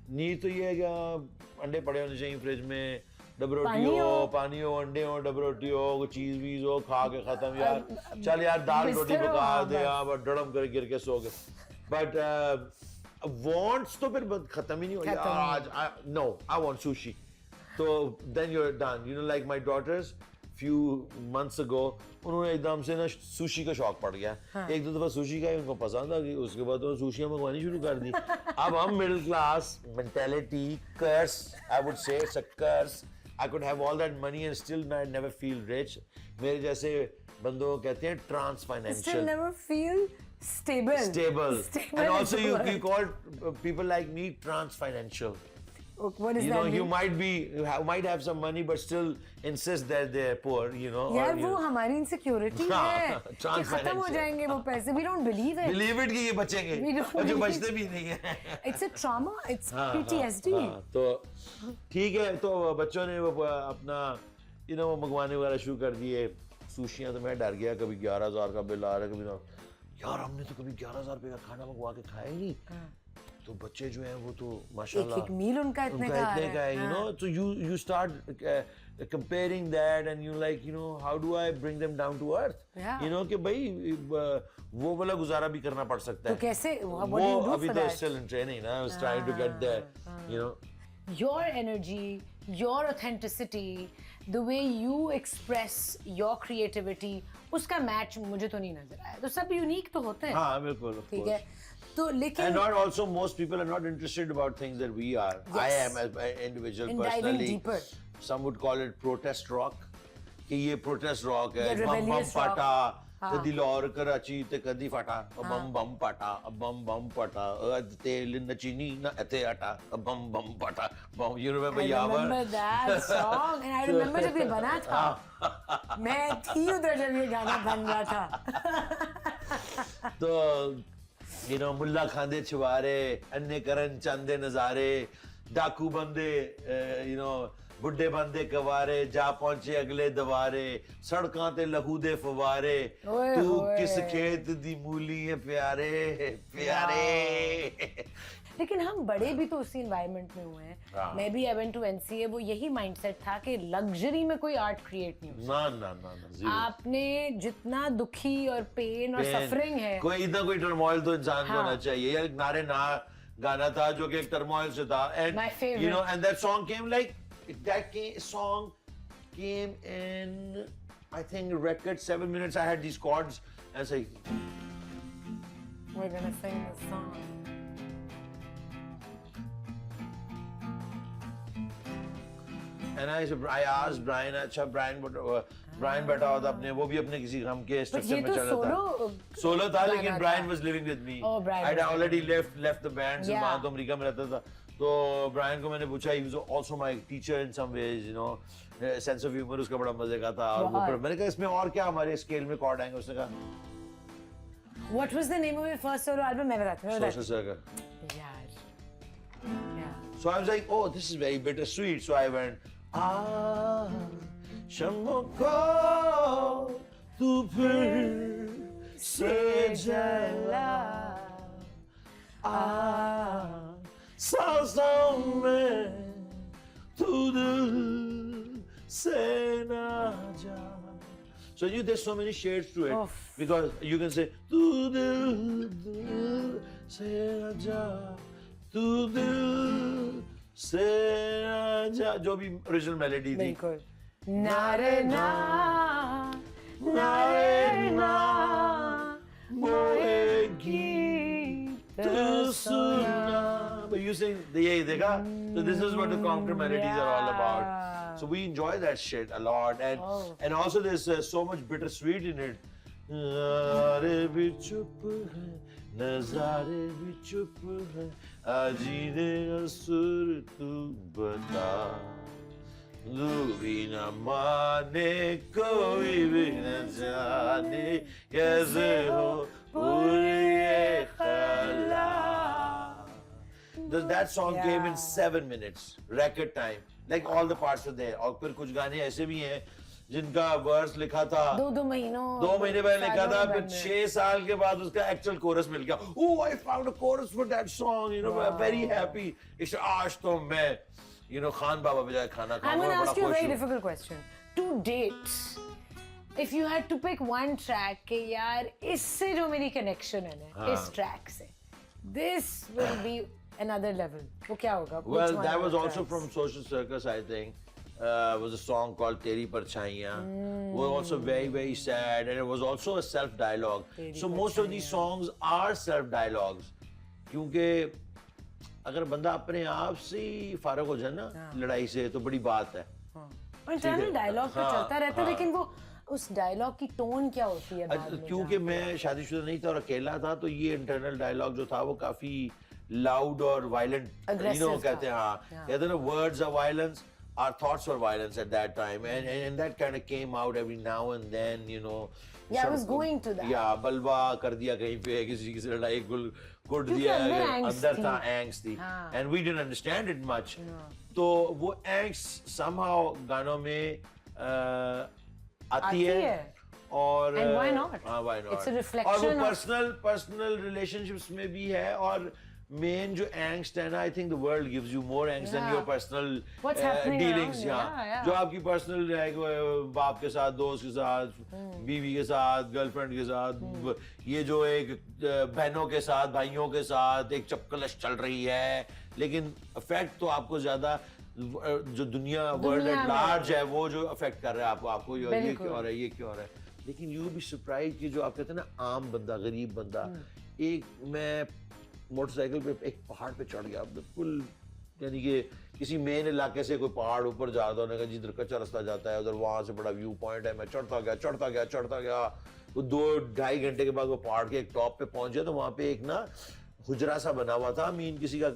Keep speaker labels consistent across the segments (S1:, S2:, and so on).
S1: Need तो ये है कि अंडे पड़े होने चाहिए फ्रिज में, डब रोटी हो, पानी हो, अंडे हो, डब रोटी हो, चीज वीज हो, खा के खत्म यार। चल यार दाल रोटी पका दे यार, डड़म कर गिर के सो गए। बट वांट्स तो फिर खत्म ही नहीं हो यार। आज नो आई वांट सुशी, तो then you are done. You know like my daughters few months ago उन्होंने एकदम से ना सुशी का शौक पड़ गया। हाँ। एक दो दफा सुशी खाई, उनको पसंद आ गई, उसके बाद तो सुशियां मंगवानी शुरू कर दी। अब हम middle class mentality, curse, I would say it's a curse. I could have all that money and still never feel rich. मेरे जैसे बंदों को कहते हैं trans financial.
S2: Still never feel stable.
S1: Stable. And also you call people like me trans financial.
S2: What is
S1: you
S2: that
S1: know,
S2: mean?
S1: you might have some money but still insist that they're poor, you know.
S2: यार वो हमारी insecurity है कि खत्म हो जाएंगे वो पैसे. We don't believe it.
S1: Believe it कि ये बचेंगे और जो बचते भी नहीं है.
S2: It's a trauma. It's PTSD.
S1: तो ठीक है, तो बच्चों ने वो अपना वो मंगवाने वगैरह शुरू कर दिए सुशियां। तो मैं डर गया, कभी 11,000 का बिल आ रहा है, कभी ना। यार हमने तो कभी 11,000 रुपए का खाना मंगवा के खाया ही नहीं। तो बच्चे जो हैं वो तो माशाल्लाह
S2: एक मील उनका इतने का है,
S1: you know. So you start comparing that and you like, you know, how do I bring them down to earth? You know कि भाई वो वाला गुजारा भी करना पड़ सकता है।
S2: तो कैसे
S1: वो अभी तो still in training ना, I was trying to get there, you know.
S2: Your energy, your authenticity, the way you express your creativity, उसका मैच मुझे तो नहीं नजर आया। तो सब यूनिक तो होते हैं।
S1: हाँ बिल्कुल,
S2: ठीक है। तो लेकिन
S1: and not also most people are not interested about things that we are. Yes. I am as an individual
S2: in
S1: personally.
S2: Deeper.
S1: Some would call it protest rock. कि ये protest rock है,
S2: बम बम
S1: फटा, कदी लाहौर कराची ते कदी फटा, बम बम फटा, बम बम फटा, तेल नचीनी ना एते अटा, बम बम फटा, बम. You remember Yavar?
S2: I remember that song and I remember जब ये बना था, मैं थी उधर जब ये गाना बन रहा था.
S1: तो you know, मुल्ला खांदे छुवारे, अन्य करन चंदे नजारे, डाकू बंदे, you know, बुड्ढे बंदे कवारे, जा पहुंचे अगले दवारे, सड़कां ते लहू दे फवारे, तू किस खेत दी मूली है प्यारे प्यारे.
S2: लेकिन हम बड़े भी तो उसी एनवायरनमेंट में हुए हैं. मैं भी एवेंट टू एनसीए, वो यही माइंडसेट था कि लग्जरी में कोई आर्ट क्रिएट नहीं हो
S1: सकता. ना
S2: आपने जितना दुखी और पेन और सफरिंग है,
S1: कोई इतना कोई टर्मोइल तो इंसान को होना चाहिए. यार नारे ना गाना था जो कि एक टर्मोइल से था. And you know, and that song came like song came in I think record 7 minutes. I had these chords and I was like,
S2: we're gonna sing this song.
S1: And I asked Brian, अच्छा Brian बैठा हुआ था अपने, वो भी अपने किसी गम के स्ट्रक्चर में चल रहा था. सोलो था लेकिन Brian was living with me. I had already left the band. वहाँ तो अमेरिका में रहता था. तो Brian को मैंने पूछा, he was also my teacher in some ways, you know, sense of humor उसका बड़ा मजे का था. और मैंने कहा इसमें और क्या हमारे स्केल में कॉर्ड आएंगे. उसने कहा
S2: What was the name of your first solo album? मैं बताती हूँ.
S1: Social Circle.
S2: यार.
S1: So I was like, oh, this is very bittersweet. So I went, शम्मों को तू फिर से जला, सांसों में तू दिल से ना जा. So there's so many shades to it because you can say तू दिल से ना जा, तू दिल से ना जा, जो भी ओरिजिनल मेलोडी थी.
S2: बिल्कुल. नारे ना नारे ना मोए गीत सुना.
S1: But you sing ये देखा. So this is what the counter melodies are all about. So we enjoy that shit a lot, and also there's so much bittersweet in it. नज़ारे भी चुप है, नज़ारे भी चुप है, आजीने असुर तू बता, दूरी न माने कोई भी न जाने, कैसे हो पूरी खला. That song came in 7 minutes, record time. Like all the parts are there. और फिर कुछ गाने ऐसे भी हैं जिनका वर्स लिखा था
S2: 2 महीनों
S1: 2 महीने पहले लिखा था,
S2: सालों
S1: फिर
S2: बाद में।
S1: 6 साल के बाद उसका एक्चुअल कोरस मिल गया। Oh I found a chorus for that song, you know, I am very happy. इस आज तो मैं खान बाबा बजाय खाना
S2: I'm
S1: खाऊंगा,
S2: going to
S1: बड़ा
S2: ask you a
S1: खुश
S2: very
S1: हूँ।
S2: difficult question. To date, if you had to pick one track कि यार इससे जो मेरी connection है ना,
S1: हाँ।
S2: इस track से, this will be another level. वो क्या होगा? Which
S1: Well,
S2: one
S1: that
S2: of
S1: was
S2: the
S1: also
S2: tracks?
S1: from Social Circus, I think. Was a song called Teri Parchaiyan. Was also very, very sad, and it was also a self-dialogue.
S2: Teri
S1: So most of these songs are self-dialogues. क्योंकि अगर बंदा अपने आप से ही फारग हो जाए ना लड़ाई से, तो बड़ी बात है।
S2: इंटरनल डायलॉग तो
S1: हाँ,
S2: चलता रहता है,
S1: हाँ।
S2: लेकिन वो उस डायलॉग की टोन क्या होती है बाद में
S1: क्योंकि मैं शादीशुदा नहीं था और अकेला था, तो ये इंटरनल डायलॉग जो था वो काफी लाउड और वायलेंट,
S2: Aggressive
S1: कहते हैं,
S2: था।
S1: हाँ,
S2: Yeah.
S1: कहते हैं ना, words are violence, our thoughts were violence at that time, and that kind of came out every now and then, you know.
S2: Yeah, I
S1: सब-
S2: was going to that.
S1: Yeah, बलवा कर दिया कहीं पे, किसी की लड़ाई कुट
S2: क्योंकि
S1: दिया,
S2: अंदर angst
S1: अंदर
S2: थी।
S1: था, angst थी,
S2: हाँ।
S1: and we didn't understand it much. तो वो angst somehow गानों में आती है। और
S2: And why not?
S1: हाँ, why not?
S2: It's a
S1: और वो
S2: reflection of-
S1: पर्सनल रिलेशनशिप्स में भी है, और मेन जो एंगस्ट है ना, I think the world gives you more angst than
S2: Yeah.
S1: Your personal
S2: What's happening
S1: dealings.
S2: around you? Yeah.
S1: जो आपकी पर्सनल है, बाप के साथ, दोस्त के साथ, बीवी के साथ, गर्लफ्रेंड के साथ, ये जो एक बहनों के साथ, भाइयों के साथ एक चपकलश चल रही है, लेकिन इफेक्ट तो आपको ज्यादा जो दुनिया वर्ल्ड
S2: दुनिया
S1: एट
S2: में।
S1: लार्ज है वो जो अफेक्ट कर रहा है आपको ये
S2: बिल्कुल।
S1: क्यों हो रहा है, ये क्यों हो रहा है। लेकिन यू बी सरप्राइज कि जो आप कहते हैं ना, आम बंदा, गरीब बंदा, एक मैं मोटरसाइकिल पे एक पहाड़ पे चढ़ गया, बिल्कुल यानी कि किसी मेन इलाके से कोई पहाड़ ऊपर जा रहा था, जिधर कच्चा रास्ता जाता है उधर, वहां से बड़ा व्यू पॉइंट है, मैं चढ़ता गया, वो 2-2.5 घंटे के बाद वो पहाड़ के एक टॉप पे पहुंच गया, तो वहां पे एक ना हुजरा सा बना हुआ था, मीन किसी का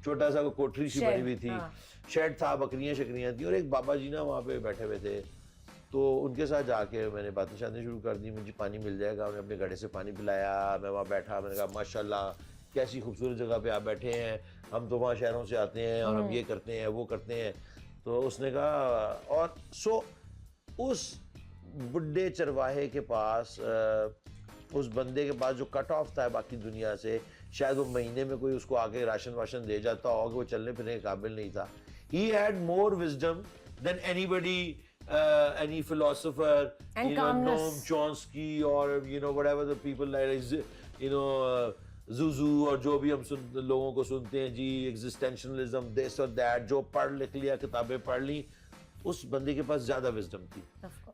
S1: छोटा सा कोठरी सी बनी हुई थी,
S2: हाँ।
S1: शेड था, बकरियां शकरियां थी, और एक बाबा जी ना वहाँ पे बैठे हुए थे। तो उनके साथ जाके मैंने बातें शातें शुरू कर दी, मुझे पानी मिल जाएगा, उन्होंने अपने घड़े से पानी पिलाया, मैं वहाँ बैठा, मैंने कहा माशाल्लाह कैसी खूबसूरत जगह पे आप बैठे हैं, हम तो वहाँ शहरों से आते हैं और हम ये करते हैं वो करते हैं। तो उसने कहा, और उस बुढ़े चरवाहे के पास, उस बंदे के पास जो कट ऑफ था बाकी दुनिया से, शायद वो महीने में कोई उसको आके राशन वाशन दे जाता होगा, वो चलने फिरने के काबिल नहीं था। He had more wisdom than anybody, any philosopher,
S2: And
S1: you know,
S2: calmness.
S1: Noam Chomsky, or you know whatever the people like, you know, Zuzu, और जो भी हम लोगों को सुनते हैं जी, existentialism, this or that, जो पढ़ लिख लिया, किताबें पढ़ ली, उस बंदे के पास ज्यादा विजडम थी,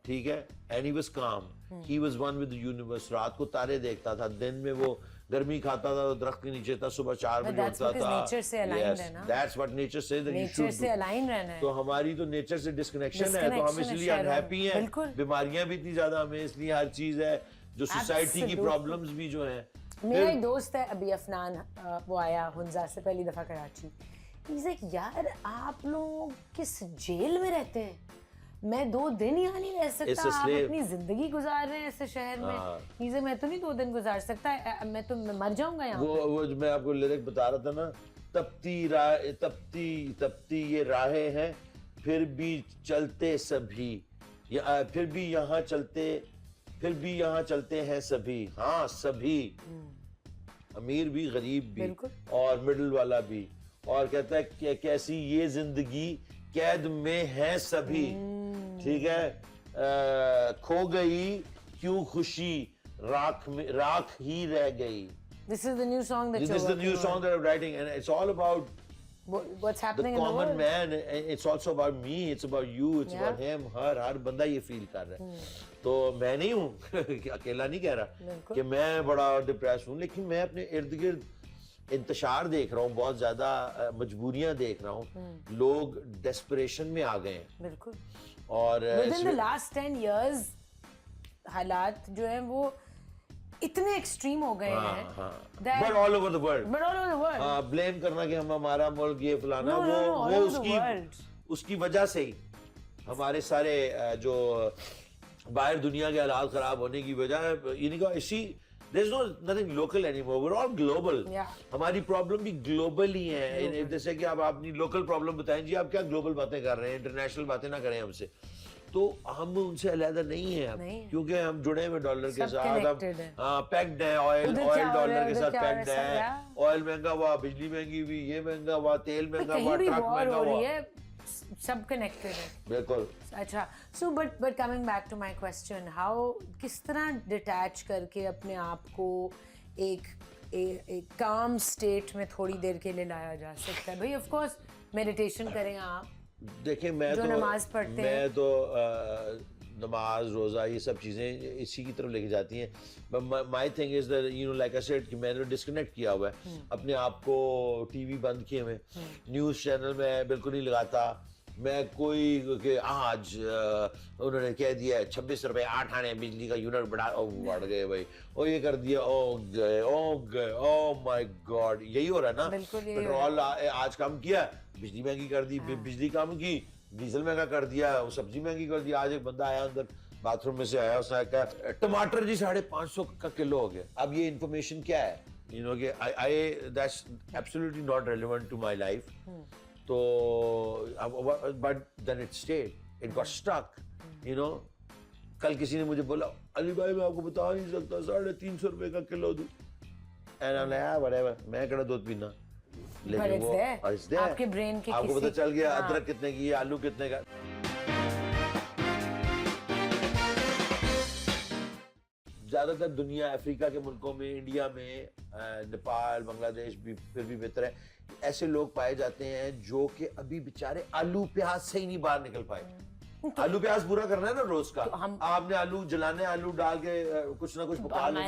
S1: ठीक है। एंड ही वाज काम, he was one with the universe. रात को तारे देखता था, दिन में वो गर्मी खाता था, दरख्त के नीचे था, सुबह 4 बजे
S2: that's
S1: उठता
S2: because
S1: था।
S2: nature से aligned है ना।
S1: That's what nature says that you
S2: nature
S1: should
S2: से
S1: do।
S2: अलाइन रहना है।
S1: तो हमारी तो नेचर से डिस्कनेक्शन है, तो हम
S2: Disconnection है
S1: इसलिए
S2: शहरों में।
S1: अनहैप्पी हैं,
S2: बिल्कुल।
S1: बीमारियां भी इतनी ज्यादा हमें, इसलिए हर चीज है, जो सोसाइटी की
S2: Absolutely।
S1: प्रॉब्लम्स भी जो हैं।
S2: मेरा एक दोस्त है अभी अफनान, वो आया हुंजा से पहली दफा कराची। He's like, यार आप लोग किस जेल में रहते हैं, मैं 2 दिन यहाँ नहीं रह सकता, आप अपनी जिंदगी गुजार रहे हैं ऐसे शहर में। He's like, मैं तो नहीं 2 दिन गुजार सकता, मैं तो मर जाऊंगा यहाँ।
S1: वो जो मैं आपको लिरिक बता रहा था ना, तपती ये राहें हैं, फिर भी चलते सभी, फिर भी यहाँ चलते हैं सभी, हाँ सभी, अमीर भी गरीब भी और मिडिल वाला भी, और कहता है कि कैसी ये जिंदगी, कैद में है सभी, ठीक है। खो गई क्यों खुशी, राख ही रह गई।
S2: This is the new song that
S1: This
S2: you're
S1: is the new
S2: working
S1: song that I'm writing, and it's all about
S2: on. What's
S1: the
S2: happening in the
S1: common
S2: world?
S1: man. It's also about me. It's about you. It's
S2: Yeah.
S1: about him, her. हर बंदा ये feel कर रहा है। तो मैं नहीं हूँ अकेला नहीं कह रहा कि मैं बड़ा डिप्रेस हूँ, लेकिन मैं अपने इर्द गिर्द इंतशार देख रहा हूँ, बहुत ज्यादा मजबूरियां देख रहा हूँ, लोग डेस्परेशन में आ गए हैं।
S2: बिल्कुल।
S1: और
S2: Within the last 10 years हालात जो हैं वो इतने एक्सट्रीम हो गए हैं that-
S1: but all over the world,
S2: but all over the world।
S1: Blame करना कि हम हमारा मुल्क ये फलाना,
S2: No, no, no, all
S1: वो
S2: over the world।
S1: उसकी वजह से ही हमारे सारे जो बाहर दुनिया के हालात खराब होने की वजह, यानी कि इसी there's no nothing local anymore, we're all global।
S2: Yeah।
S1: हमारी प्रॉब्लम भी ग्लोबल ही है। जैसे कि आप अपनी लोकल प्रॉब्लम बताएं जी, आप क्या ग्लोबल बातें कर रहे हैं, इंटरनेशनल बातें ना करें हमसे। तो हम उनसे अलहदा नहीं है अब,
S2: नहीं है।
S1: क्योंकि हम जुड़े हुए डॉलर के
S2: सब
S1: साथ, हम
S2: connected है।
S1: पैक्ड है, ऑयल
S2: उधर क्या हो रहा
S1: डॉलर
S2: है,
S1: के
S2: उधर
S1: साथ
S2: क्या हो रहा है,
S1: पैक्ड
S2: सब
S1: है,
S2: यार।
S1: ऑयल महंगा हुआ, बिजली महंगी हुई, ये महंगा हुआ, तेल महंगा हुआ,
S2: कहीं भी
S1: ट्रक
S2: वॉर
S1: महंगा
S2: हो रही
S1: हुआ,
S2: है, सब कनेक्टेड है।
S1: बिल्कुल।
S2: अच्छा, so but coming back to my question, how किस तरह डिटैच करके अपने आप को एक काम स्टेट में थोड़ी देर के लिए लाया जा सकता है? भाई ऑफ कोर्स मेडिटेशन करें आप,
S1: देखिए मैं
S2: जो
S1: तो
S2: नमाज पढ़ते हैं।
S1: मैं तो नमाज रोज़ा ये सब चीज़ें इसी की तरफ लेके जाती हैं। My thing is that you know like I said कि मैंने डिस्कनेक्ट किया हुआ है अपने आप को, टीवी बंद किए हुए, न्यूज़ चैनल में बिल्कुल नहीं लगाता मैं कोई कि आज उन्होंने कह दिया 26 रुपए 8 आने बिजली का यूनिट बढ़ गए भाई, और ये कर दिया, ओ माय गॉड, यही हो रहा है ना।
S2: बिल्कुल यही हो
S1: पेट्रोल आज कम किया, बिजली महंगी कर दी, बिजली कम की, डीजल महंगा कर दिया, वो सब्जी महंगी कर दी। आज एक बंदा आया अंदर बाथरूम में से आया, उसने कहा टमाटर जी 550 का किलो हो गया। अब ये इंफॉर्मेशन क्या है, यू नो कि I that's absolutely not relevant to my life. तो but then it stayed, it got stuck, you know. कल किसी ने मुझे बोला अली भाई मैं आपको बता नहीं सकता 350 रुपए का किलो दूं, and I am like whatever, मैं कड़ा दूध पीना, लेकिन वो it's there.
S2: आपके ब्रेन के
S1: आपको पता चल गया
S2: हाँ।
S1: अदरक कितने की है, आलू कितने का। ज्यादातर दुनिया अफ्रीका के मुल्कों में, इंडिया में, नेपाल, बांग्लादेश भी फिर भी बेहतर है, ऐसे लोग पाए जाते हैं जो कि अभी बेचारे आलू प्याज से ही नहीं बाहर निकल पाए। आलू प्याज पूरा करना है ना रोज का,
S2: तो हम
S1: आपने आलू जलाने, आलू डाल के कुछ ना कुछ पका लो।